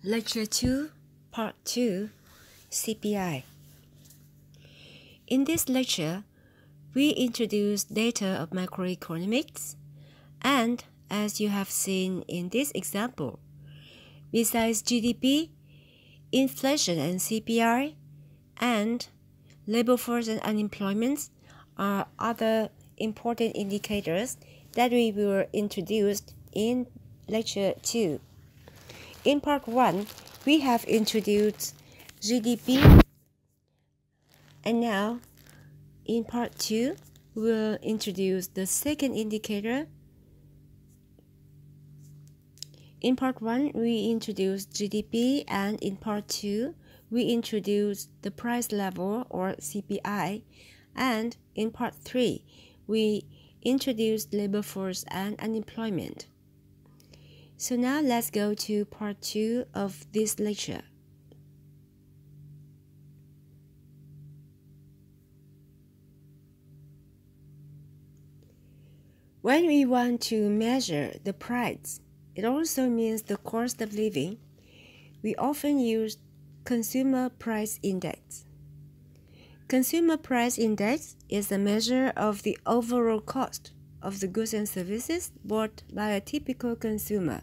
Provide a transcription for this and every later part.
Lecture 2, Part 2, CPI. In this lecture, we introduce data of macroeconomics, and as you have seen in this example, besides GDP, inflation and CPI, and labor force and unemployment are other important indicators that we will introduce in Lecture 2. In Part 1, we have introduced GDP, and now in Part 2, we'll introduce the second indicator. In Part 1, we introduced GDP, and in Part 2, we introduced the price level or CPI, and in Part 3, we introduced labor force and unemployment. So now let's go to Part 2 of this lecture. When we want to measure the price, it also means the cost of living, we often use Consumer Price Index. Consumer Price Index is a measure of the overall cost of the goods and services bought by a typical consumer.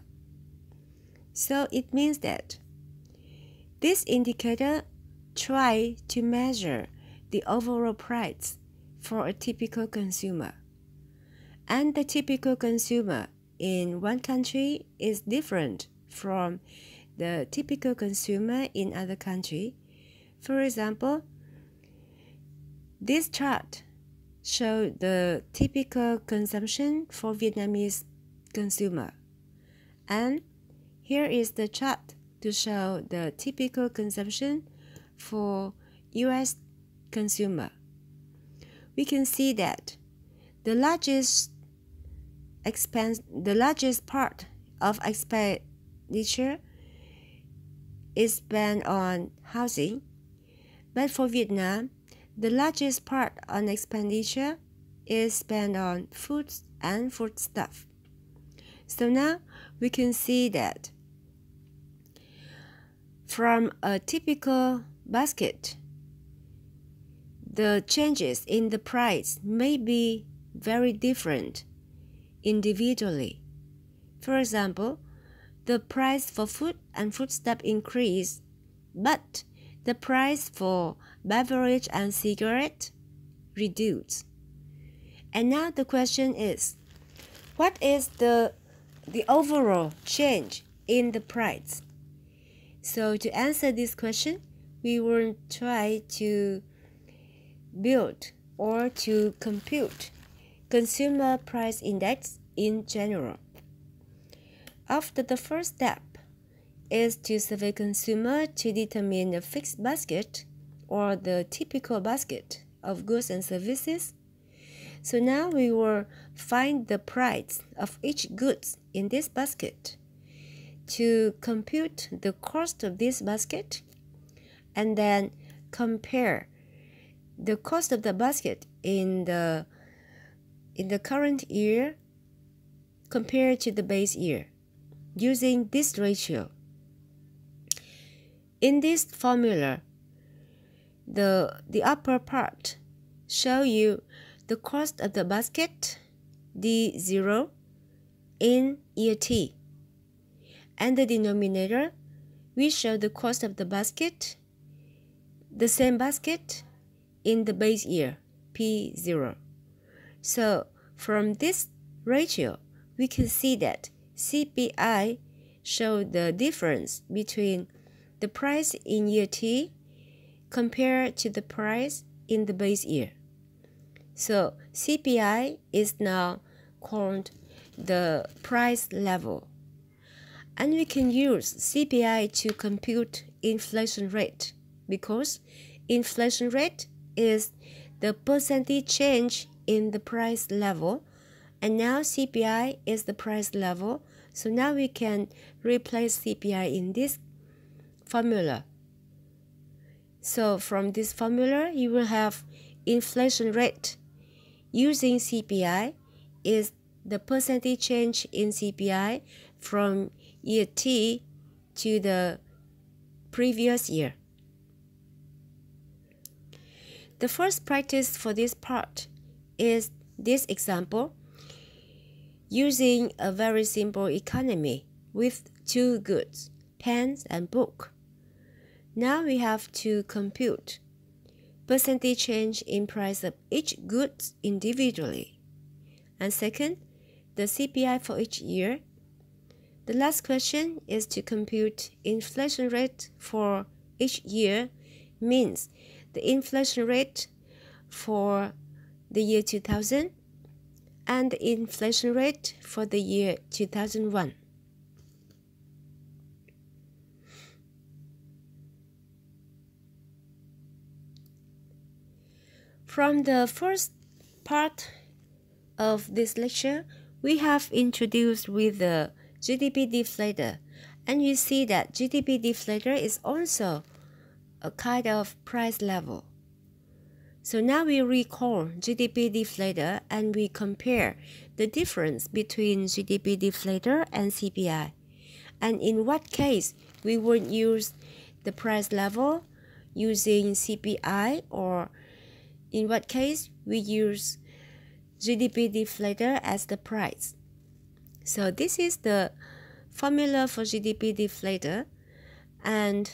So it means that this indicator tries to measure the overall price for a typical consumer. And the typical consumer in one country is different from the typical consumer in other country. For example, this chart shows the typical consumption for Vietnamese consumer. And here is the chart to show the typical consumption for US consumer. We can see that the largest part of expenditure is spent on housing, but for Vietnam, the largest part on expenditure is spent on foods and foodstuff. So now we can see that from a typical basket, the changes in the price may be very different individually. For example, the price for food and foodstuff increase, but the price for beverage and cigarette reduced. And now the question is, what is the overall change in the price? So to answer this question, we will try to build or to compute Consumer Price Index in general. After the first step is to survey consumer to determine a fixed basket or the typical basket of goods and services. So now we will find the price of each goods in this basket to compute the cost of this basket and then compare the cost of the basket in the current year compared to the base year using this ratio. In this formula, the upper part show you the cost of the basket, D0, in year T. And the denominator, we show the cost of the basket, the same basket, in the base year, P0. So from this ratio, we can see that CPI shows the difference between the price in year T compared to the price in the base year. So CPI is now called the price level. And we can use CPI to compute inflation rate because inflation rate is the percentage change in the price level, and now CPI is the price level. So now we can replace CPI in this formula. So from this formula, you will have inflation rate using CPI is the percentage change in CPI from year T to the previous year. The first practice for this part is this example using a very simple economy with two goods, pens and book. Now we have to compute percentage change in price of each good individually. And second, the CPI for each year. The last question is to compute inflation rate for each year, means the inflation rate for the year 2000 and the inflation rate for the year 2001. From the first part of this lecture, we have introduced with the GDP deflator, and you see that GDP deflator is also a kind of price level. So now we recall GDP deflator and we compare the difference between GDP deflator and CPI. And in what case we would use the price level using CPI, or in what case we use GDP deflator as the price. So this is the formula for GDP deflator, and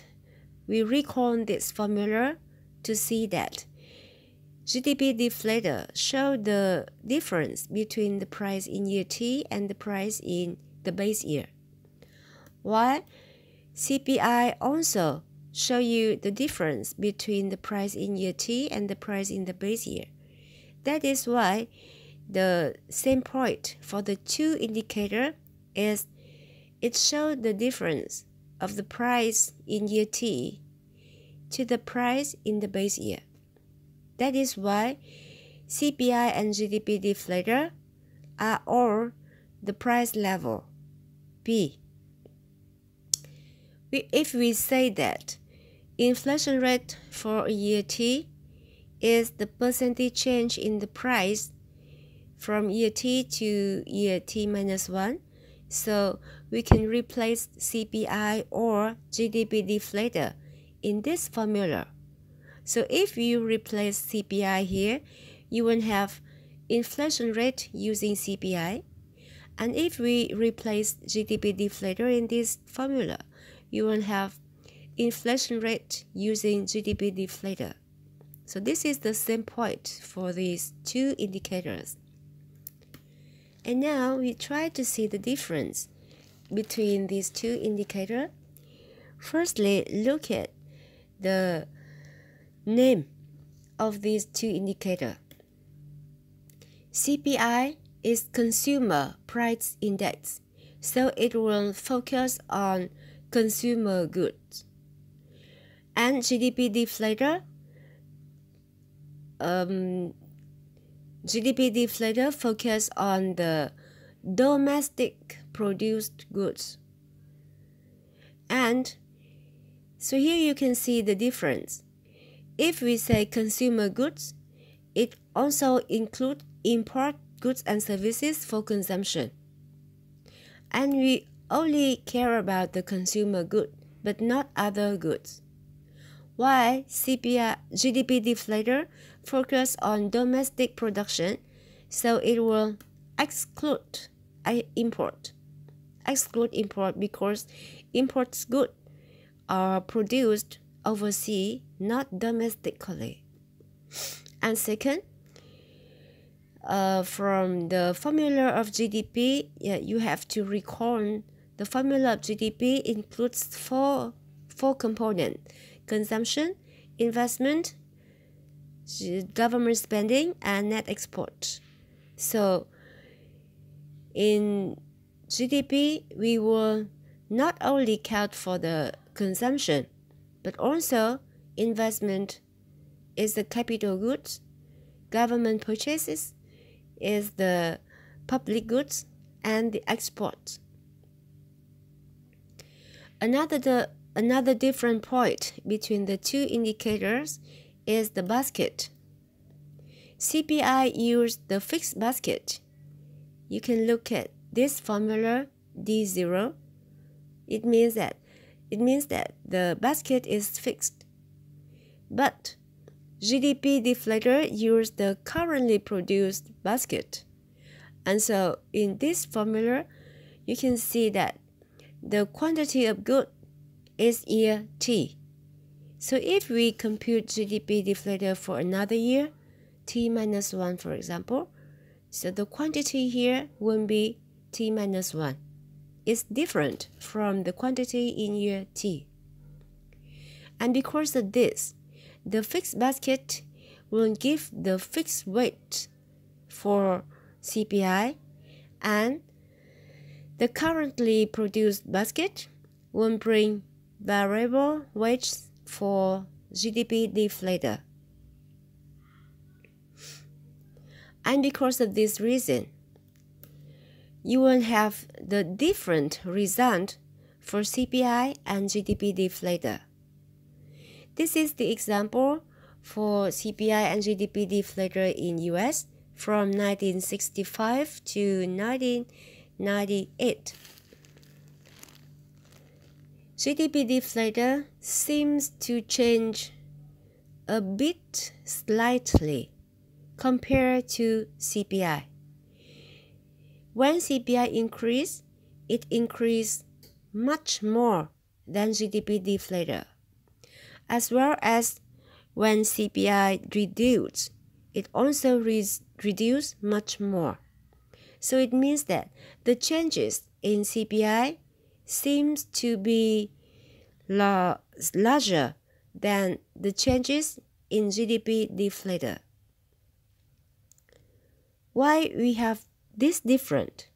we recall this formula to see that GDP deflator shows the difference between the price in year T and the price in the base year, while CPI also show you the difference between the price in year T and the price in the base year. That is why the same point for the two indicators is it shows the difference of the price in year T to the price in the base year. That is why CPI and GDP deflator are all the price level P. If we say that inflation rate for year T is the percentage change in the price from year T to year T minus 1, so we can replace CPI or GDP deflator in this formula. So if you replace CPI here, you will have inflation rate using CPI. And if we replace GDP deflator in this formula, you will have inflation rate using GDP deflator. So this is the same point for these two indicators. And now we try to see the difference between these two indicators. Firstly, look at the name of these two indicators. CPI is Consumer Price Index, so it will focus on consumer goods. And GDP deflator, focus on the domestic produced goods. And so here you can see the difference. If we say consumer goods, it also includes import goods and services for consumption. And we only care about the consumer good, but not other goods. While GDP deflator focus on domestic production, so it will exclude import because imports goods are produced overseas, not domestically. And second, from the formula of GDP, you have to recall the formula of GDP includes four components: consumption, investment, government spending, and net export. So in GDP, we will not only count for the consumption, but also investment is the capital goods, government purchases is the public goods, and the export. Another different point between the two indicators is the basket. CPI used the fixed basket. You can look at this formula D0. It means that it means that the basket is fixed. But GDP deflator uses the currently produced basket. And so in this formula, you can see that the quantity of good is year T. So if we compute GDP deflator for another year, T minus 1 for example, so the quantity here will be T minus 1. It's different from the quantity in year T. And because of this, the fixed basket will give the fixed weight for CPI, and the currently produced basket will bring variable weights for GDP deflator. And because of this reason, you will have the different result for CPI and GDP deflator. This is the example for CPI and GDP deflator in US from 1965 to 1998. GDP deflator seems to change a bit slightly compared to CPI. When CPI increased, it increased much more than GDP deflator. As well as when CPI reduced, it also reduced much more. So it means that the changes in CPI seems to be larger than the changes in GDP deflator. Why we have this different?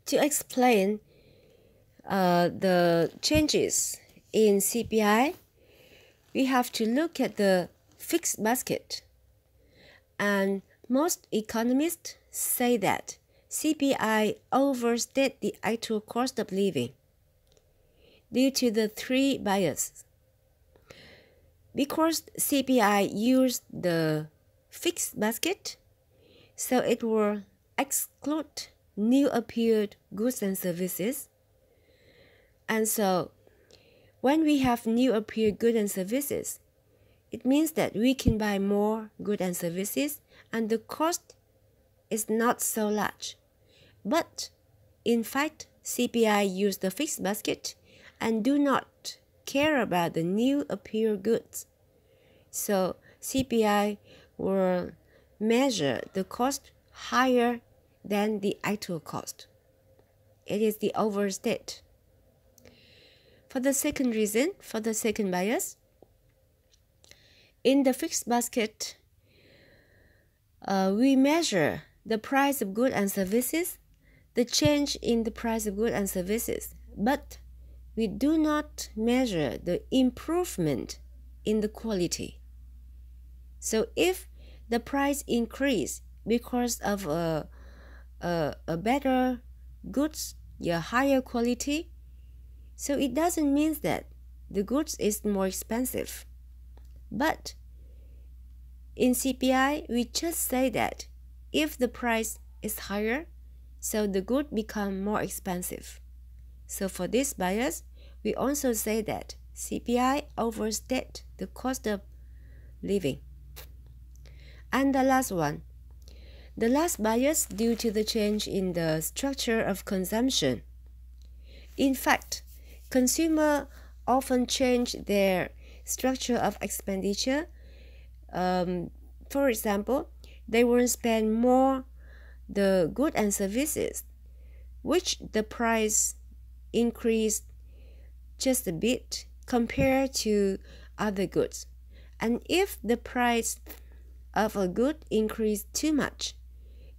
To explain the changes in CPI, we have to look at the fixed basket. And most economists say that CPI overstated the actual cost of living due to the three biases. Because CPI used the fixed basket, so it will exclude new appeared goods and services. And so when we have new appeared goods and services, it means that we can buy more goods and services and the cost is not so large. But in fact, CPI use the fixed basket and do not care about the new appeared goods. So CPI will measure the cost higher than the actual cost. It is the overstate. For the second reason, for the second bias, in the fixed basket, we measure the price of goods and services, the change in the price of goods and services, but we do not measure the improvement in the quality. So if the price increase because of a better goods, a higher quality, so it doesn't mean that the goods is more expensive. But in CPI, we just say that if the price is higher, so the good become more expensive. So for this bias, we also say that CPI overstate the cost of living. And the last one, the last bias due to the change in the structure of consumption. In fact, consumers often change their structure of expenditure. For example, they will spend more the goods and services, which the price increased just a bit compared to other goods. And if the price of a good increased too much,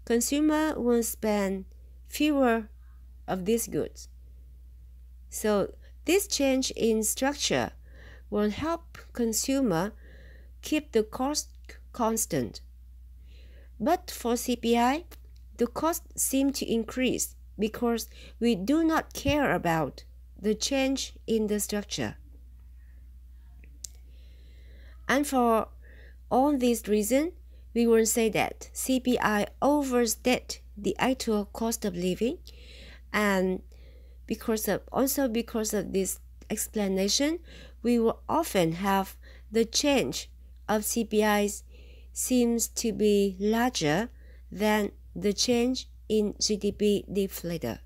consumer will spend fewer of these goods. So this change in structure will help consumer keep the cost constant. But for CPI, the cost seem to increase because we do not care about the change in the structure. And for all these reasons, we will say that CPI overstate the actual cost of living And because of this explanation, we will often have the change of CPIs seems to be larger than the change in GDP deflator.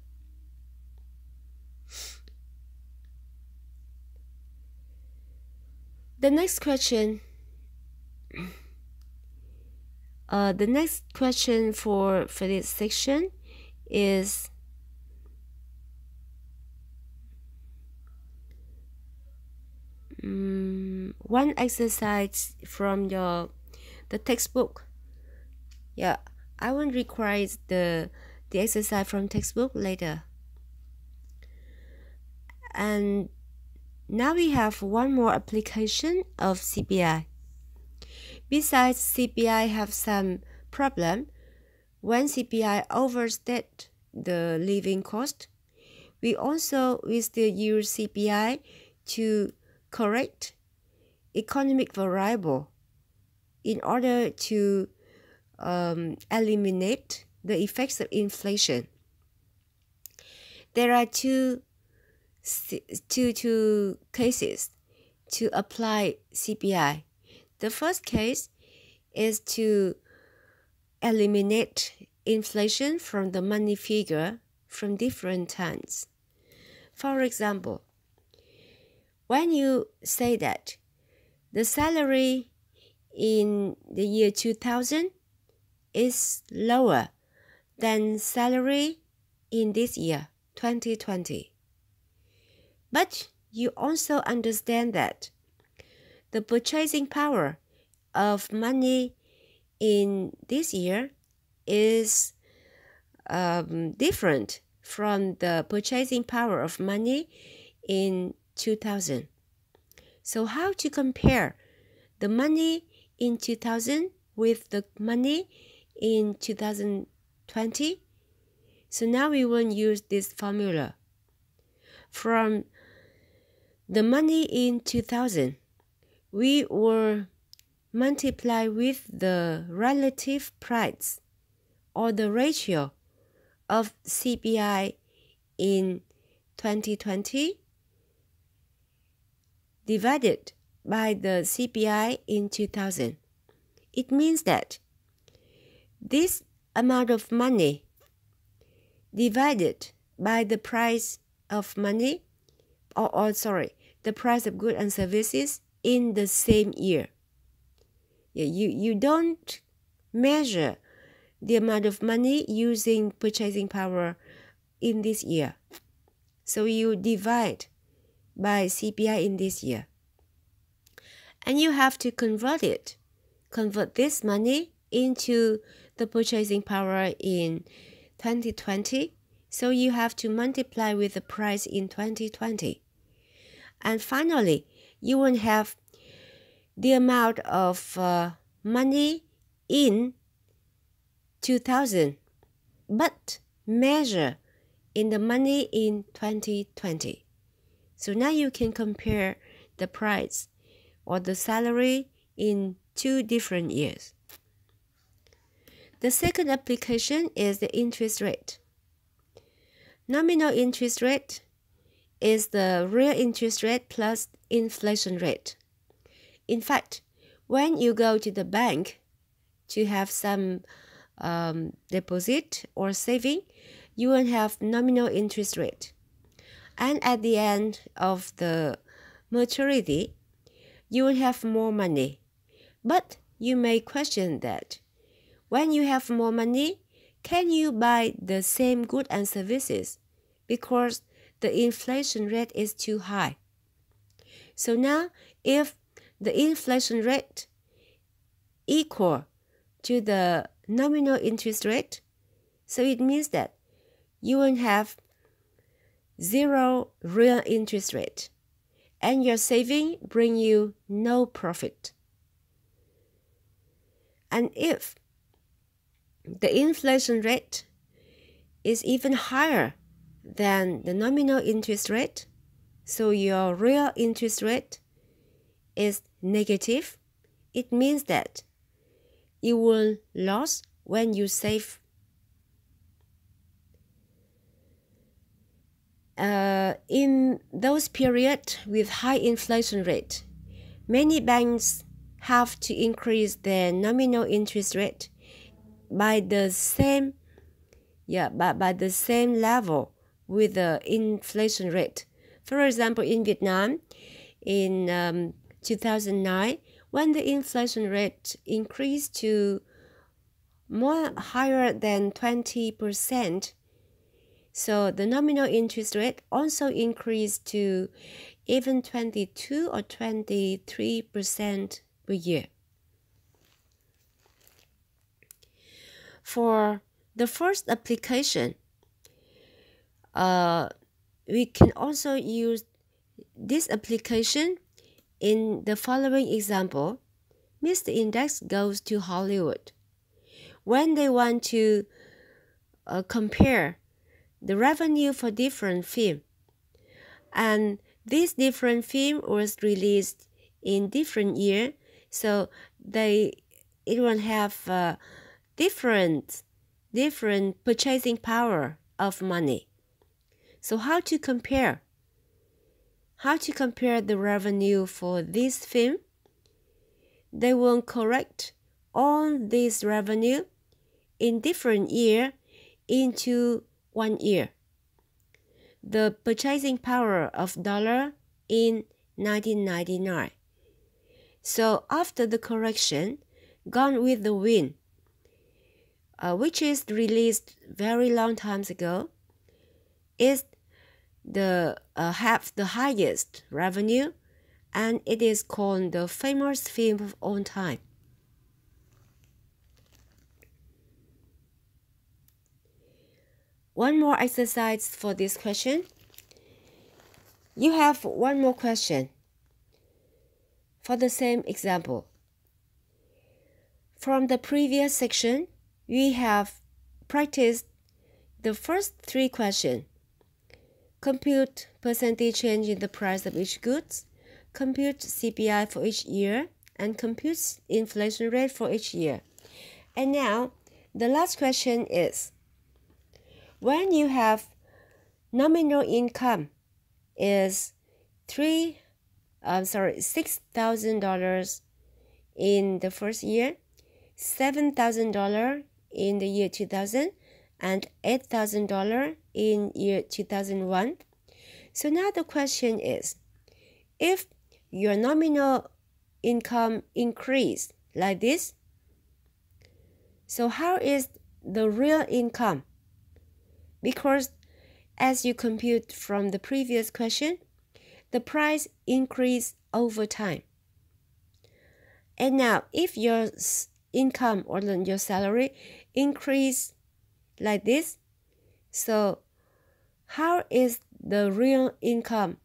The next question for this section is one exercise from the textbook. Yeah, I will require the exercise from textbook later. And now we have one more application of CPI. Besides CPI have some problem when CPI overstate the living cost. We still use CPI to correct economic variable in order to eliminate the effects of inflation. There are two cases to apply CPI. The first case is to eliminate inflation from the money figure from different times. For example, when you say that the salary in the year 2000 is lower than salary in this year, 2020. But you also understand that the purchasing power of money in this year is different from the purchasing power of money in 2000. So how to compare the money in 2000 with the money in 2020? So now we will use this formula. From the money in 2000, we will multiply with the relative price or the ratio of CPI in 2020 divided by the CPI in 2000. It means that this amount of money divided by the price of money, the price of goods and services in the same year. You don't measure the amount of money using purchasing power in this year. So you divide by CPI in this year. And you have to convert this money into the purchasing power in 2020. So you have to multiply with the price in 2020. And finally, you will have the amount of money in 2000, but measure in the money in 2020. So now you can compare the price or the salary in 2 different years. The second application is the interest rate. Nominal interest rate is the real interest rate plus inflation rate. In fact, when you go to the bank to have some deposit or saving, you will have nominal interest rate. And at the end of the maturity, you will have more money. But you may question that. When you have more money, can you buy the same goods and services? Because the inflation rate is too high. So now, if the inflation rate equal to the nominal interest rate, so it means that you will have 0 real interest rate, and your saving bring you no profit. And if the inflation rate is even higher than the nominal interest rate, so your real interest rate is negative, it means that you will lose when you save. in those periods with high inflation rate, many banks have to increase their nominal interest rate by the same level with the inflation rate. For example, in Vietnam, in 2009, when the inflation rate increased to more higher than 20%, so the nominal interest rate also increased to even 22 or 23% per year. For the first application, we can also use this application in the following example. Mr. Index goes to Hollywood. When they want to compare the revenue for different films, and this different film was released in different year, so it will have different purchasing power of money. So how to compare the revenue for this film? They will correct all this revenue in different year into one year. The purchasing power of dollar in 1999. So after the correction, Gone with the Wind, which is released very long times ago, is have the highest revenue, and it is called the famous film of all time. One more exercise for this question. You have one more question for the same example. From the previous section, we have practiced the first three questions. Compute percentage change in the price of each goods, compute CPI for each year, and compute inflation rate for each year. And now, the last question is, when you have nominal income is $6,000 in the first year, $7,000 in the year 2000, and $8,000 in year 2001. So now the question is, if your nominal income increase like this, so how is the real income? Because as you compute from the previous question, the price increase over time. And now if your income or your salary increase like this, so how is the real income?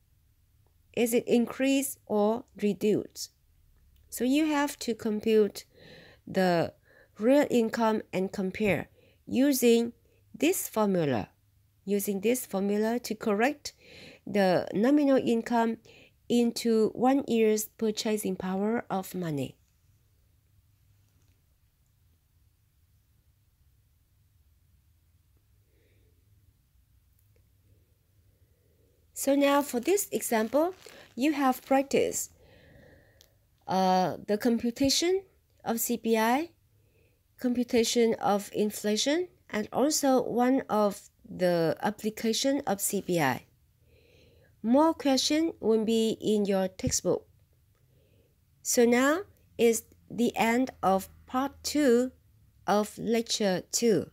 Is it increase or reduce? So you have to compute the real income and compare using this formula to correct the nominal income into 1 year's purchasing power of money. So now for this example, you have practiced the computation of CPI, computation of inflation, and also one of the application of CPI. More questions will be in your textbook. So now is the end of part 2 of lecture 2.